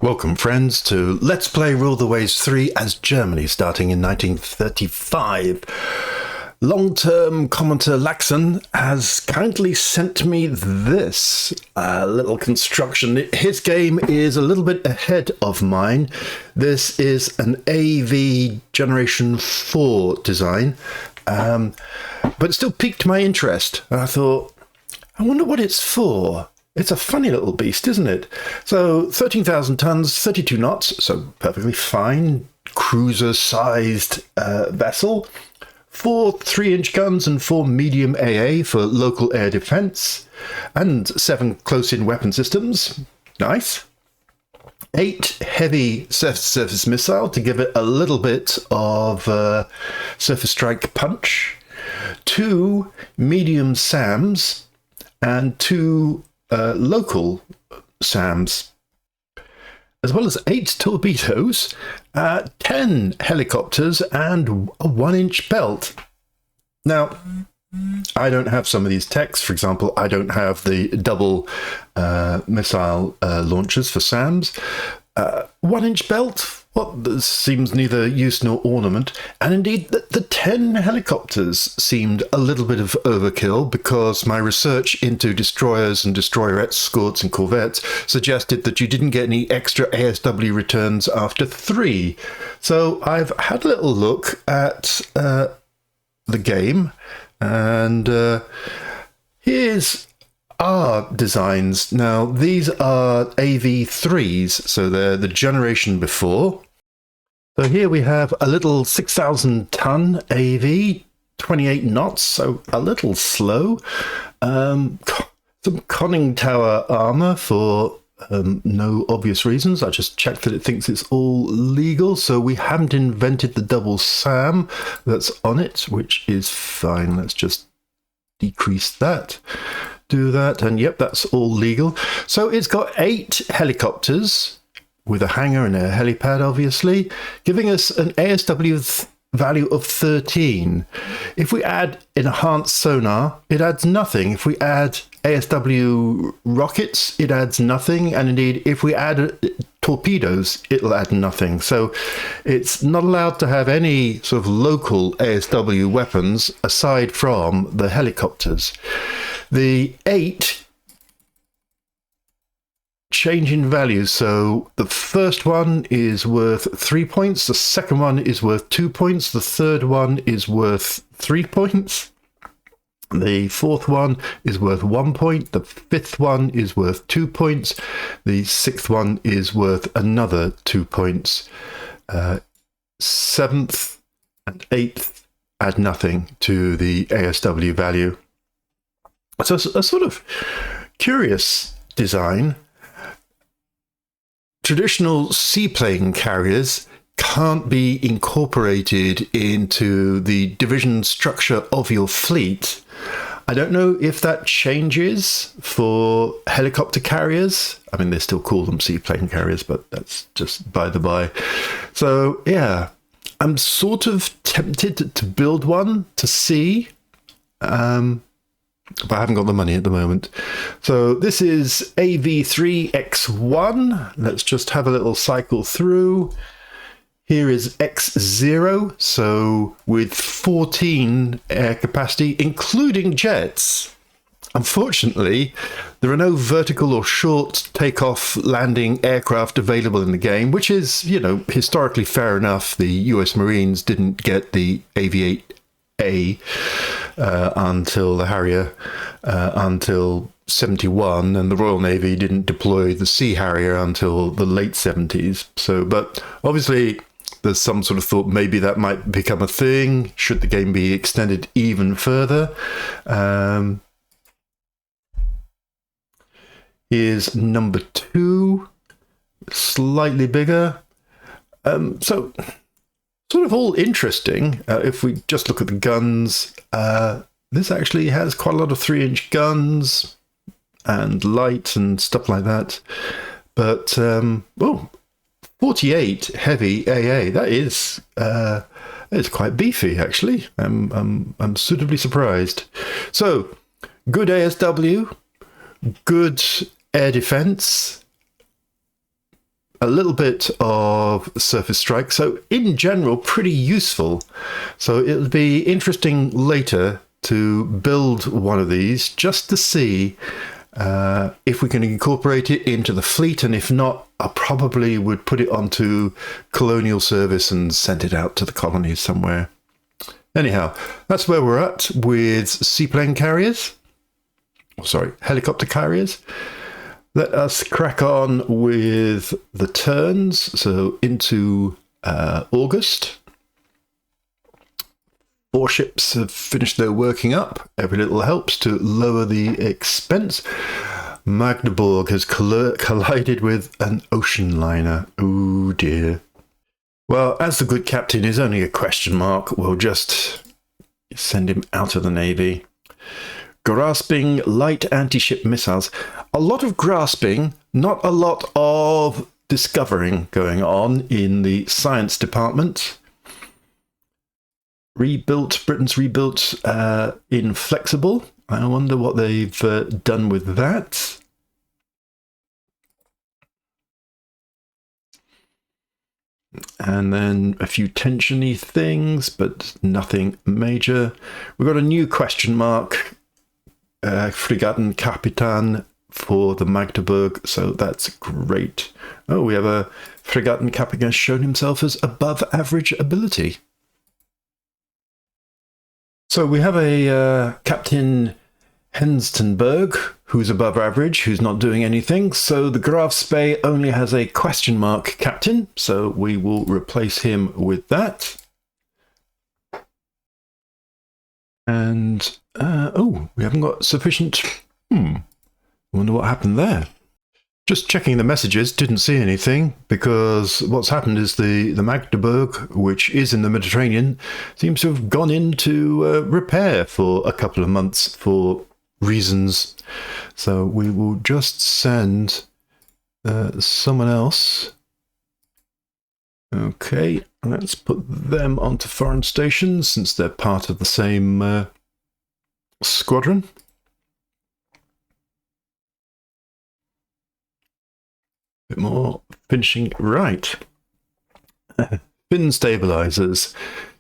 Welcome, friends, to Let's Play Rule the Waves 3 as Germany, starting in 1935. Long-term commenter Laxon has kindly sent me this little construction. His game is a little bit ahead of mine. This is an AV Generation 4 design, but it still piqued my interest. And I thought, I wonder what it's for. It's a funny little beast, isn't it? So 13,000 tons, 32 knots, so perfectly fine, cruiser-sized vessel. 4 3-inch guns and 4 medium AA for local air defense, and 7 close-in weapon systems. Nice. 8 heavy surface missile to give it a little bit of surface strike punch. 2 medium SAMs and 2 local SAMs, as well as 8 torpedoes, 10 helicopters, and a 1-inch belt. Now, I don't have some of these techs. For example, I don't have the double missile launchers for SAMs. 1-inch belt? Well, this seems neither use nor ornament. And indeed, the 10 helicopters seemed a little bit of overkill, because my research into destroyers and destroyer escorts and corvettes suggested that you didn't get any extra ASW returns after 3. So I've had a little look at the game, and here's our designs. Now, these are AV3s, so they're the generation before. So here we have a little 6,000 ton AV, 28 knots, so a little slow. Some conning tower armor for no obvious reasons. I just checked that it thinks it's all legal, so we haven't invented the double SAM that's on it, which is fine. Let's just decrease that. Do that, and yep, that's all legal. So it's got 8 helicopters with a hangar and a helipad, obviously, giving us an ASW value of 13. If we add enhanced sonar, it adds nothing. If we add ASW rockets, it adds nothing. And indeed, if we add torpedoes, it'll add nothing. So it's not allowed to have any sort of local ASW weapons aside from the helicopters. The 8 change in value. So the first one is worth 3 points. The second one is worth 2 points. The third one is worth 3 points. The fourth one is worth 1 point. The fifth one is worth 2 points. The sixth one is worth another 2 points. Seventh and eighth add nothing to the ASW value. So a sort of curious design. Traditional seaplane carriers can't be incorporated into the division structure of your fleet. I don't know if that changes for helicopter carriers. I mean, they still call them seaplane carriers, but that's just by the by. So, yeah, I'm sort of tempted to build one to see. But I haven't got the money at the moment. So this is AV3X1. Let's just have a little cycle through. Here is X0, so with 14 air capacity, including jets. Unfortunately, there are no vertical or short takeoff landing aircraft available in the game, which is, you know, historically fair enough. The US Marines didn't get the AV8A until the Harrier until 71, and the Royal Navy didn't deploy the Sea Harrier until the late 70s. So, but obviously there's some sort of thought maybe that might become a thing should the game be extended even further. Here's number 2, slightly bigger. So sort of all interesting. If we just look at the guns, this actually has quite a lot of 3-inch guns and light and stuff like that. But 48 heavy AA. That is quite beefy, actually. I'm suitably surprised. So good ASW, good air defense, a little bit of surface strike. So in general, pretty useful. So it'll be interesting later to build one of these just to see if we can incorporate it into the fleet, and if not, I probably would put it onto colonial service and send it out to the colonies somewhere. Anyhow, that's where we're at with seaplane carriers. Sorry, helicopter carriers. Let us crack on with the turns. So into August. 4 ships have finished their working up. Every little helps to lower the expense. Magdeburg has collided with an ocean liner. Oh dear. Well, as the good captain is only a question mark, we'll just send him out of the Navy. Grasping light anti-ship missiles. A lot of grasping, not a lot of discovering going on in the science department. Britain's rebuilt Inflexible. I wonder what they've done with that. And then a few tensiony things, but nothing major. We've got a new question mark. Fregattenkapitan for the Magdeburg, so that's great. Oh, we have a Fregattenkapitan shown himself as above average ability. So we have a Captain Henstenberg, who's above average, who's not doing anything. So the Graf Spee only has a question mark captain, so we will replace him with that. And, oh, we haven't got sufficient... I wonder what happened there. Just checking the messages, didn't see anything, because what's happened is the Magdeburg, which is in the Mediterranean, seems to have gone into repair for a couple of months for reasons. So we will just send someone else. Okay, let's put them onto foreign stations since they're part of the same squadron. Bit more finishing right. Fin stabilizers,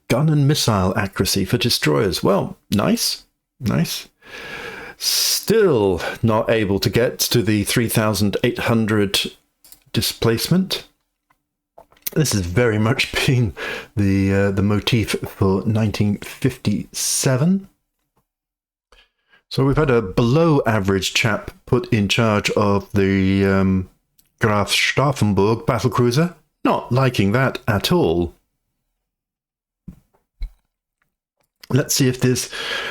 gun and missile accuracy for destroyers. Well, nice, nice. Still not able to get to the 3,800 displacement. This has very much been the motif for 1957. So we've had a below average chap put in charge of the Graf Stauffenberg battlecruiser. Not liking that at all. Let's see if this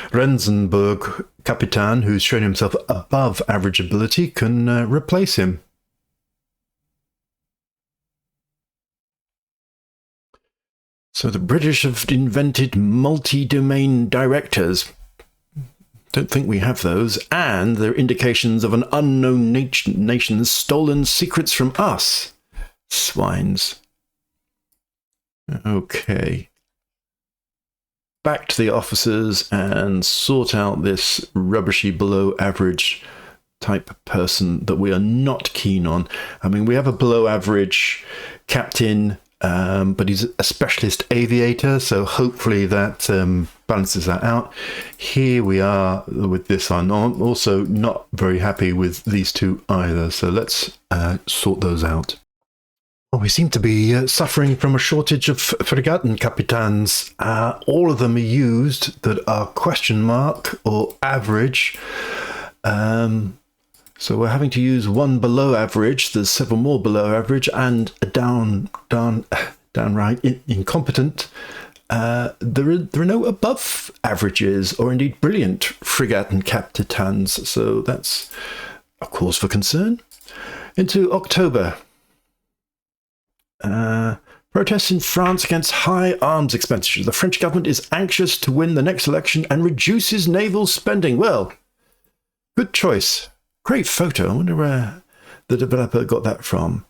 Rensenberg Kapitan, who's shown himself above average ability, can replace him. So the British have invented multi-domain directors. Don't think we have those. And there are indications of an unknown nation's stolen secrets from us. Swines. Okay. Back to the officers and sort out this rubbishy below average type person that we are not keen on. I mean, we have a below average captain, but he's a specialist aviator, so hopefully that balances that out. Here we are with this. I'm also not very happy with these two either, so let's sort those out. Well, we seem to be suffering from a shortage of Fregattenkapitans. All of them are used that are question mark or average. So we're having to use one below average. There's several more below average and a downright incompetent. There are no above averages or indeed brilliant Fregattenkapitans. So that's a cause for concern. Into October. Protests in France against high arms expenditure. The French government is anxious to win the next election and reduces naval spending. Well, good choice. Great photo. I wonder where the developer got that from.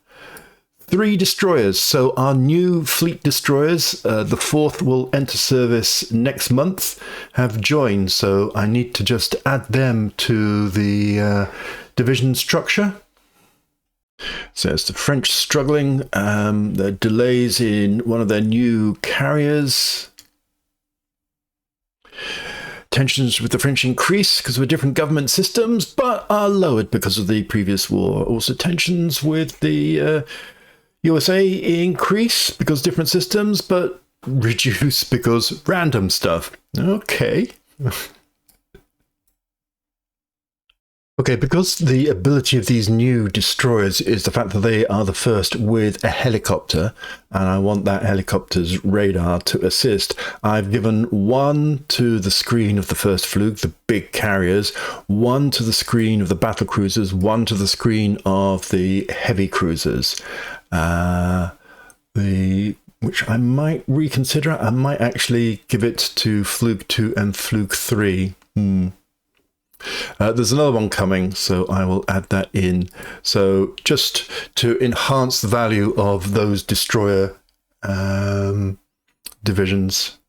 3 destroyers. So our new fleet destroyers, the 4th will enter service next month, have joined. So I need to just add them to the division structure. Says the French struggling. There are delays in one of their new carriers. Tensions with the French increase because of different government systems, but are lowered because of the previous war. Also, tensions with the USA increase because different systems, but reduce because random stuff. Okay. Okay, because the ability of these new destroyers is the fact that they are the first with a helicopter, and I want that helicopter's radar to assist, I've given one to the screen of the first Flug, the big carriers, one to the screen of the battle cruisers, one to the screen of the heavy cruisers. Which I might reconsider. I might actually give it to Flug 2 and Flug 3. There's another one coming, so I will add that in. So just to enhance the value of those destroyer divisions.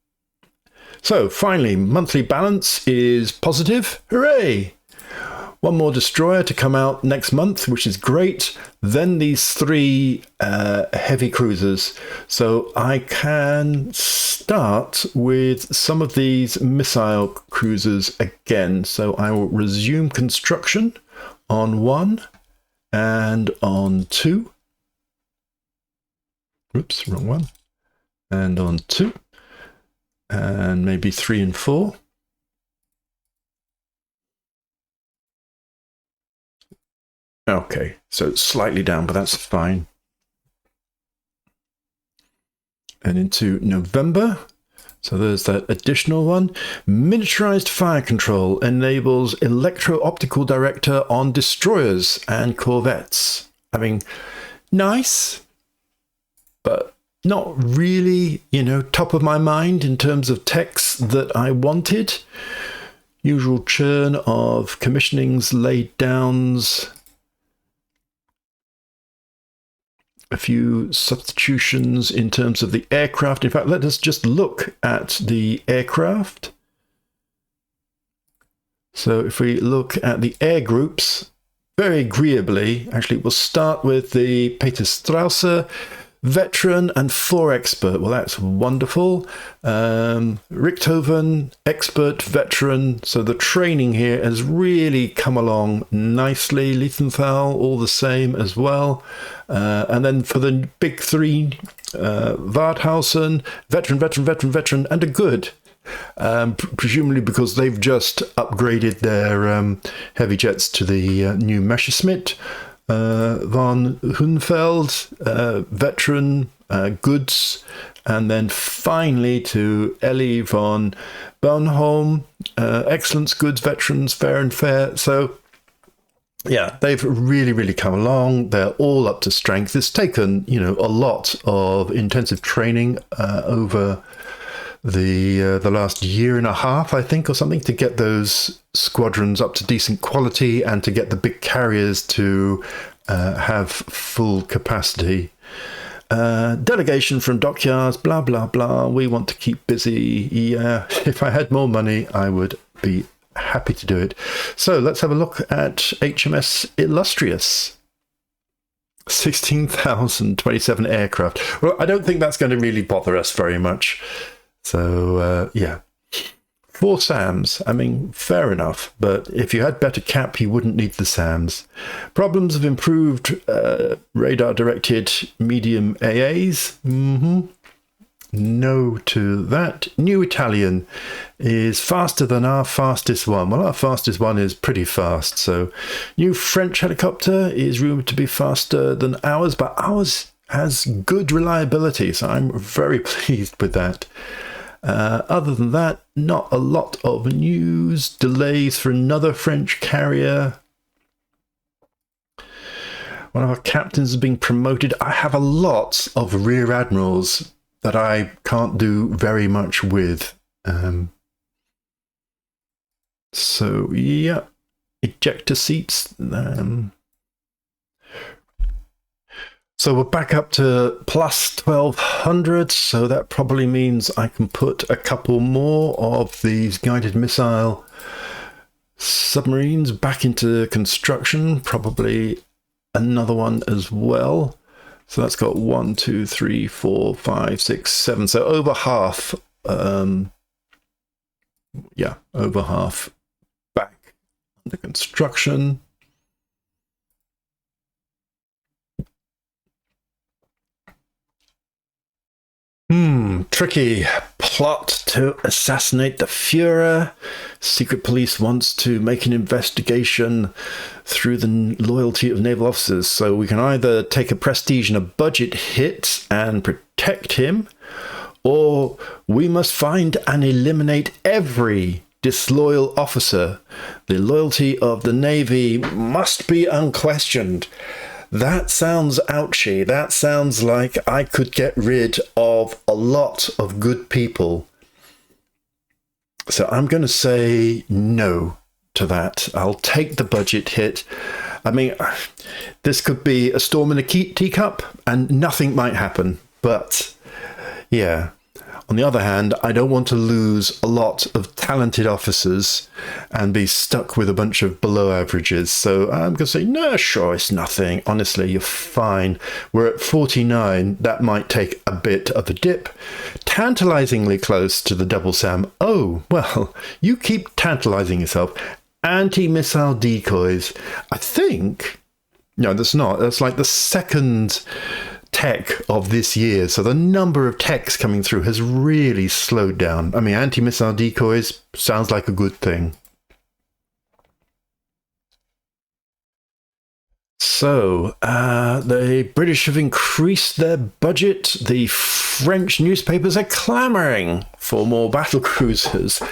So finally, monthly balance is positive. Hooray! One more destroyer to come out next month, which is great. Then these three heavy cruisers. So I can start with some of these missile cruisers again. So I will resume construction on 1 and on 2. Oops, wrong one. And on 2. And maybe 3 and 4. Okay, so it's slightly down, but that's fine. And into November. So there's that additional one. Miniaturized fire control enables electro-optical director on destroyers and corvettes. I mean, nice, but not really, top of my mind in terms of techs that I wanted. Usual churn of commissionings, laid downs. A few substitutions in terms of the aircraft. In fact, let us just look at the aircraft. So if we look at the air groups, very agreeably, actually, we'll start with the Peter Strauser, veteran and 4 expert. Well, that's wonderful. Richthofen, expert, veteran. So the training here has really come along nicely. Liethenthal, all the same as well. And then for the big 3, Warthausen, veteran, and a good. Presumably because they've just upgraded their heavy jets to the new Messerschmitt. Von Hunfeld, veteran, goods, and then finally to Ellie von Bonholm, excellence, goods, veterans, fair and fair. So yeah, they've really come along. They're all up to strength. It's taken, a lot of intensive training over the last year and a half, I think, or something, to get those squadrons up to decent quality and to get the big carriers to have full capacity. Delegation from dockyards, blah, blah, blah. We want to keep busy. Yeah, if I had more money, I would be happy to do it. So let's have a look at HMS Illustrious. 16,027 aircraft. Well, I don't think that's going to really bother us very much. So, yeah. 4 SAMs. I mean, fair enough. But if you had better cap, you wouldn't need the SAMs. Problems of improved radar-directed medium AAs. No to that. New Italian is faster than our fastest one. Well, our fastest one is pretty fast. So, new French helicopter is rumored to be faster than ours, but ours has good reliability. So I'm very pleased with that. Other than that, not a lot of news. Delays for another French carrier. One of our captains is being promoted. I have a lot of rear admirals that I can't do very much with. So, yeah. Ejector seats. So we're back up to plus 1200, so that probably means I can put a couple more of these guided missile submarines back into construction, probably another one as well. So that's got 1, 2, 3, 4, 5, 6, 7. So over half. Yeah, over half back under construction. Tricky. Plot to assassinate the Führer. Secret police wants to make an investigation through the loyalty of naval officers. So we can either take a prestige and a budget hit and protect him, or we must find and eliminate every disloyal officer. The loyalty of the Navy must be unquestioned. That sounds ouchy. That sounds like I could get rid of a lot of good people. So I'm going to say no to that. I'll take the budget hit. I mean, this could be a storm in a teacup and nothing might happen. But yeah. On the other hand, I don't want to lose a lot of talented officers and be stuck with a bunch of below averages. So I'm going to say, no, sure, it's nothing. Honestly, you're fine. We're at 49. That might take a bit of a dip. Tantalizingly close to the double SAM. Oh, well, you keep tantalizing yourself. Anti-missile decoys. I think, no, that's not. That's like the second tech of this year, so the number of techs coming through has really slowed down. I mean, anti-missile decoys sounds like a good thing. So the British have increased their budget. The French newspapers are clamoring for more battle cruisers,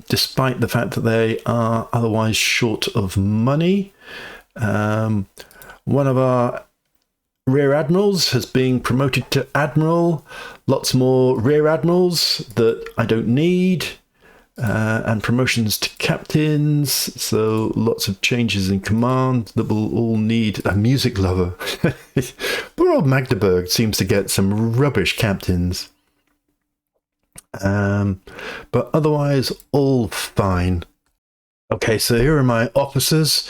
despite the fact that they are otherwise short of money. One of our rear admirals has been promoted to admiral. Lots more rear admirals that I don't need, and promotions to captains. So lots of changes in command that will all need a music lover. Poor old Magdeburg seems to get some rubbish captains, but otherwise all fine. Okay, so here are my officers.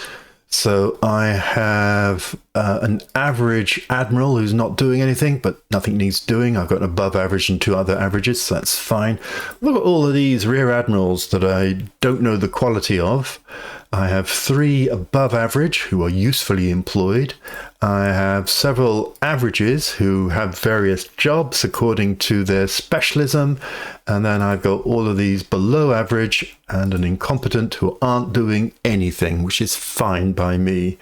So I have an average admiral who's not doing anything, but nothing needs doing. I've got an above average and 2 other averages, so that's fine. Look at all of these rear admirals that I don't know the quality of. I have 3 above average who are usefully employed. I have several averages who have various jobs according to their specialism. And then I've got all of these below average and an incompetent who aren't doing anything, which is fine by me.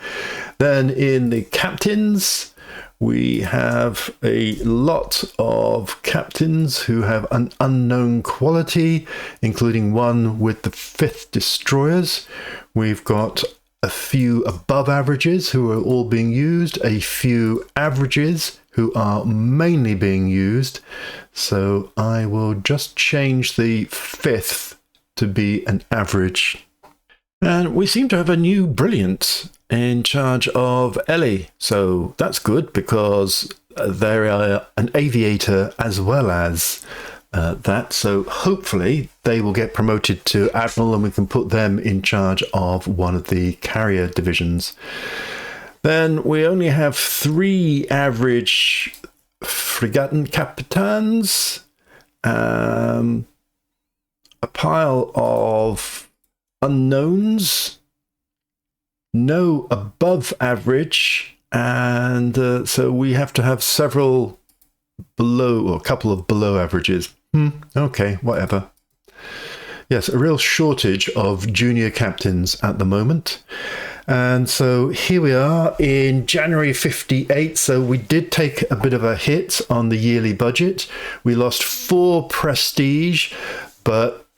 Then in the captains, we have a lot of captains who have an unknown quality, including one with the 5th destroyers. We've got a few above averages who are all being used, a few averages who are mainly being used. So I will just change the 5th to be an average. And we seem to have a new brilliant in charge of Ellie. So that's good because they are an aviator as well as that. So hopefully they will get promoted to admiral and we can put them in charge of one of the carrier divisions. Then we only have 3 average Fregattenkapitans, a pile of unknowns, no above average, and so we have to have several below, or a couple of below averages. Okay, whatever. Yes, a real shortage of junior captains at the moment. And so here we are in January 58. So we did take a bit of a hit on the yearly budget. We lost 4 prestige, but,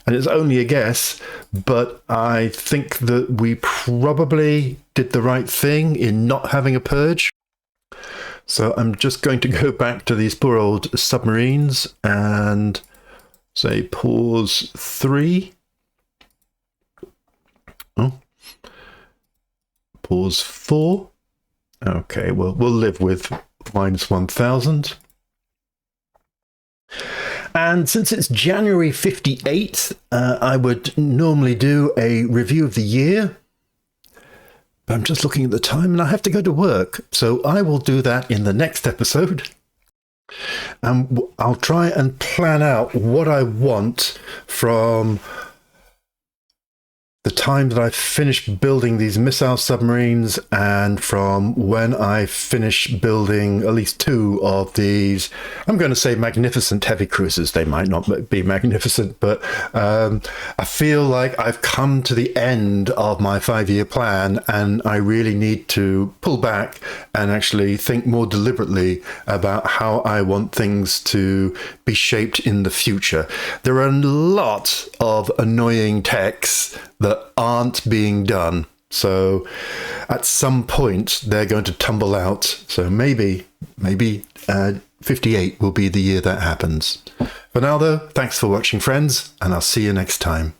and it's only a guess, but I think that we probably did the right thing in not having a purge. So I'm just going to go back to these poor old submarines and say pause 3. Oh. Pause 4. Okay, well, we'll live with minus 1,000. And since it's January 58, I would normally do a review of the year. But I'm just looking at the time and I have to go to work. So I will do that in the next episode. And I'll try and plan out what I want from the time that I finish building these missile submarines and from when I finish building at least 2 of these, I'm going to say magnificent heavy cruisers. They might not be magnificent, but I feel like I've come to the end of my 5-year plan and I really need to pull back and actually think more deliberately about how I want things to be shaped in the future. There are a lot of annoying techs that aren't being done. So at some point they're going to tumble out. So maybe 58 will be the year that happens. For now though, thanks for watching friends, and I'll see you next time.